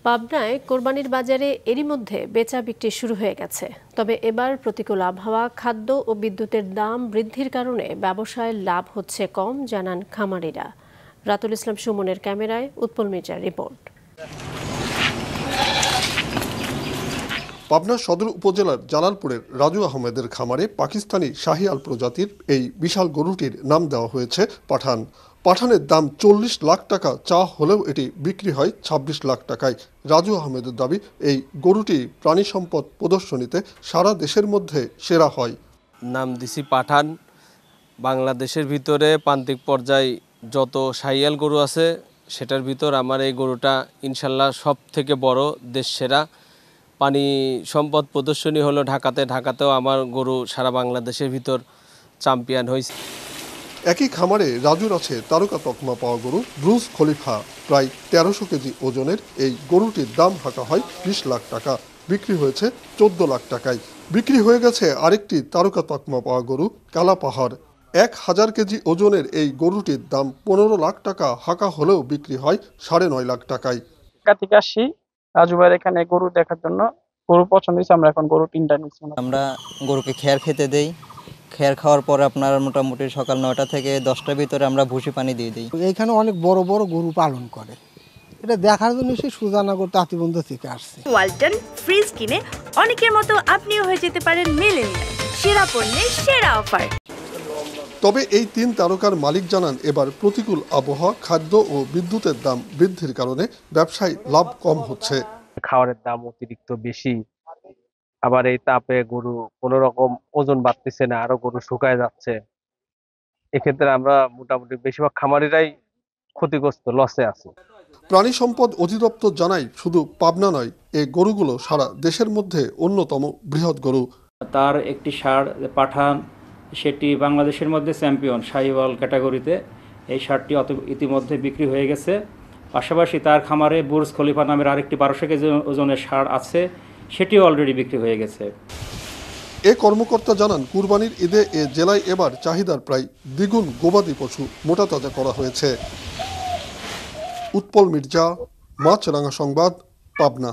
পাবনায় কোরবানির বাজারে এরই মধ্যে বেচা বিক্রি শুরু হয়ে গেছে। তবে এবার প্রতিকূল আবহাওয়া, খাদ্য ও বিদ্যুতের দাম বৃদ্ধির কারণে ব্যবসায় লাভ হচ্ছে কম, জানান খামারিরা। রাতুল ইসলাম সুমনের ক্যামেরায় উৎপল মির্জার রিপোর্ট। পাবনা সদর উপজেলার জালালপুরের রাজু আহমেদের খামারে পাকিস্তানি শাহিয়াল প্রজাতির এই বিশাল গরুটির নাম দেওয়া হয়েছে পাঠান। পাঠানের দাম 40 লাখ টাকা চা হলেও এটি বিক্রি হয় 26 লাখ টাকায়। রাজু আহমেদের দাবি, এই গরুটি প্রাণী সম্পদ প্রদর্শনীতে সারা দেশের মধ্যে সেরা হয়। নাম দিছি পাঠান। বাংলাদেশের ভিতরে প্রান্তিক পর্যায়ে যত শাহিয়াল গরু আছে সেটার ভিতর আমার এই গরুটা ইনশাল্লাহ সব থেকে বড়, দেশ সেরা। পানি সম্পদ প্রদর্শনী হলো ঢাকাতেও আমার গরু সারা বাংলাদেশের ভিতর চ্যাম্পিয়ন হয়েছে। একই খামারে রাজুর আছে তারকা তকমা পাওয়া গরু ব্রুস খলিফা। প্রায় 1300 কেজি ওজনের এই গরুটির দাম হাঁকা হয় 20 লাখ টাকা, বিক্রি হয়েছে 14 লাখ টাকায়। বিক্রি হয়ে গেছে আরেকটি তারকা তকমা পাওয়া গরু কালা পাহাড়। 1000 কেজি ওজনের এই গরুটির দাম 15 লাখ টাকা হাঁকা হলেও বিক্রি হয় 9.5 লাখ টাকায়। রাজু ভাইয়ের এখানে গরু দেখার জন্য গরু পছন্দ হয়েছে, আমরা এখন গরু 3টা নিচ্ছি। আমরা গরুকে খেয়ার খেতে দেই, খেয়ার খাওয়ার পর আপনার মোটামুটি সকাল 9টা থেকে 10টার ভিতরে আমরা ভুসি পানি দিয়ে দিই। এইখানে অনেক বড় বড় গরু পালন করে, এটা দেখার জন্য সে সুজানগর তাঁতিবন্ধ থেকে আসছে। ওয়ালটন ফ্রিজ কিনে অনেকের মতো আপনিও হয়ে যেতে পারেন মিলেনিয়াল, সেরা পণ্যের সেরা অফার। তবে এই 3 তারকার মালিক জানান, এবার প্রতিকূল আবহাওয়া, খাদ্য ও বিদ্যুতের দাম বৃদ্ধির কারণে ব্যবসায় লাভ কম হচ্ছে। খাবারের দাম অতিরিক্ত বেশি, আবার এই তাপে গরু কোনো রকম ওজন বাড়তেছে না, আরো গরু শুকায় যাচ্ছে। এক্ষেত্রে আমরা মোটামুটি বেশিরভাগ খামারিরাই ক্ষতিগ্রস্ত, লসে আছে। প্রাণী সম্পদ অধিদপ্তর জানায়, শুধু পাবনা নয়, এই গরুগুলো সারা দেশের মধ্যে অন্যতম বৃহৎ গরু। তার একটি ষাঁড় পাঠান, সেটি বাংলাদেশের মধ্যে চ্যাম্পিয়ন শাহিওয়াল ক্যাটাগরিতে। এই ষাঁড়টি ইতিমধ্যে বিক্রি হয়ে গেছে। পাশাপাশি তার খামারে বুর্জ খলিফা নামের আরেকটি 1200 কেজি ওজনের ষাঁড় আছে, সেটিও অলরেডি বিক্রি হয়ে গেছে। এ কর্মকর্তা জানান, কুরবানির ঈদে এ জেলায় এবার চাহিদার প্রায় দ্বিগুণ গবাদি পশু মোটাতাজা করা হয়েছে। উৎপল মির্জা, মাছরাঙা সংবাদ, পাবনা।